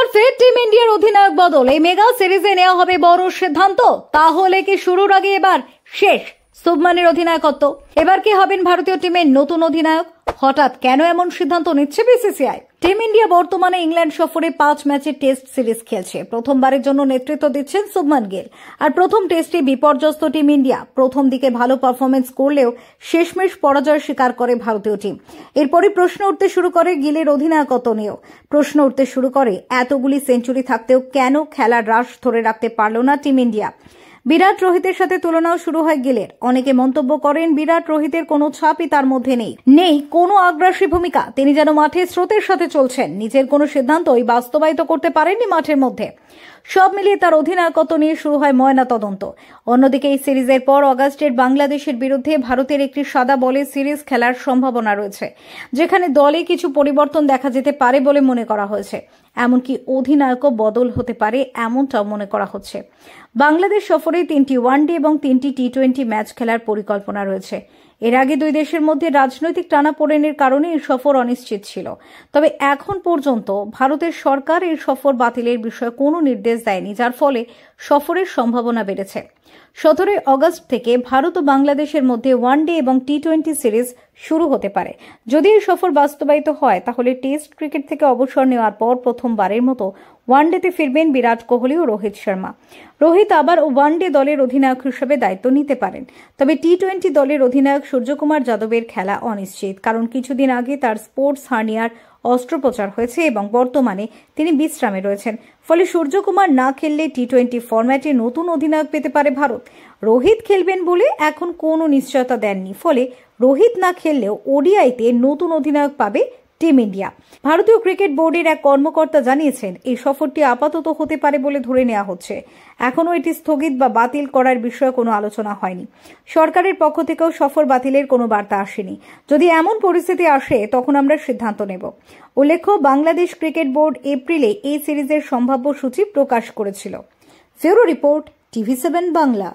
এবার ফের টিম ইন্ডিয়ার অধিনায়ক বদল। এই মেগা সিরিজে নেওয়া হবে বড় সিদ্ধান্ত। তাহলে কি শুরুর আগে এবার শেষ শুভমানের অধিনায়কত্ব? এবার কি হবেন ভারতীয় টিমের নতুন অধিনায়ক? হঠাৎ কেন এমন সিদ্ধান্ত নিচ্ছে বিসিসিআই? টিম ইন্ডিয়া বর্তমানে ইংল্যান্ড সফরে 5 ম্যাচের টেস্ট সিরিজ খেলছে। প্রথমবারের জন্য নেতৃত্ব দিচ্ছেন শুভমান গিল। আর প্রথম টেস্টে বিপর্যস্ত টিম ইন্ডিয়া। প্রথম দিকে ভালো পারফরমেন্স করলেও শেষমেশ পরাজয় স্বীকার করে ভারতীয় টিম। এরপরই প্রশ্ন উঠতে শুরু করে গিলের অধিনায়কত্ব নিয়েও। প্রশ্ন উঠতে শুরু করে এতগুলি সেঞ্চুরি থাকতেও কেন খেলার রাশ ধরে রাখতে পারল না টিম ইন্ডিয়া। বিরাট রোহিতের সাথে তুলনাও শুরু হয় গিলের। অনেকে মন্তব্য করেন বিরাট রোহিতের কোনো ছাপই তার মধ্যে নেই কোনো আগ্রাসী ভূমিকা। তিনি যেন মাঠে স্রোতের সাথে চলছেন, নিজের কোনো সিদ্ধান্তই বাস্তবায়িত করতে পারেননি মাঠের মধ্যে। সব মিলিয়ে তার অধিনায়কত্ব নিয়ে শুরু হয় ময়না তদন্ত। অন্যদিকে এই সিরিজের পর অগাস্টের বাংলাদেশের বিরুদ্ধে ভারতের একটি সাদা বলে সিরিজ খেলার সম্ভাবনা রয়েছে, যেখানে দলে কিছু পরিবর্তন দেখা যেতে পারে বলে মনে করা হয়েছে। এমনকি অধিনায়কও বদল হতে পারে এমনটাও মনে করা হচ্ছে। বাংলাদেশ সফরে 3টি ওয়ানডে এবং 3টি টি20 ম্যাচ খেলার পরিকল্পনা রয়েছে। এর আগে দুই দেশের মধ্যে রাজনৈতিক টানাপোড়েনের কারণে এই সফর অনিশ্চিত ছিল। তবে এখন পর্যন্ত ভারতের সরকার এই সফর বাতিলের বিষয়ে কোনো নির্দেশ দেয়নি, যার ফলে সফরের সম্ভাবনা বেড়েছে। 17 অগস্ট থেকে ভারত ও বাংলাদেশের মধ্যে ওয়ানডে এবং টি20 সিরিজ শুরু হতে পারে। যদি এই সফর বাস্তবায়িত হয় তাহলে টেস্ট ক্রিকেট থেকে অবসর নেওয়ার পর প্রথমবারের মতো ওয়ানডেতে ফিরবেন বিরাট কোহলি ও রোহিত শর্মা। রোহিত আবার ওয়ানডে দলের অধিনায়ক হিসেবে দায়িত্ব নিতে পারেন। তবে টি20 দলের অধিনায়ক সূর্যকুমার যাদবের খেলা অনিশ্চিত, কারণ কিছুদিন আগে তার স্পোর্টস হার্নিয়ার অস্ত্রোপচার হয়েছে এবং বর্তমানে তিনি বিশ্রামে রয়েছেন। ফলে সূর্যকুমার না খেললে টি20 ফরম্যাটে নতুন অধিনায়ক পেতে পারে ভারত। রোহিত খেলবেন বলে এখন কোনো নিশ্চয়তা দেননি, ফলে রোহিত না খেললেও ওডিআইতে নতুন অধিনায়ক পাবে টিম ইন্ডিয়া। ভারতীয় ক্রিকেট বোর্ডের এক কর্মকর্তা জানিয়েছেন এই সফরটি আপাতত হতে পারে বলে ধরে নেওয়া হচ্ছে। এখনও এটি স্থগিত বা বাতিল করার বিষয়ে কোনো আলোচনা হয়নি। সরকারের পক্ষ থেকেও সফর বাতিলের কোনো বার্তা আসেনি। যদি এমন পরিস্থিতি আসে তখন আমরা সিদ্ধান্ত নেব। উল্লেখ্য, বাংলাদেশ ক্রিকেট বোর্ড এপ্রিলে এই সিরিজের সম্ভাব্য সূচি প্রকাশ করেছিল। Bureau report, TV7 Bangla.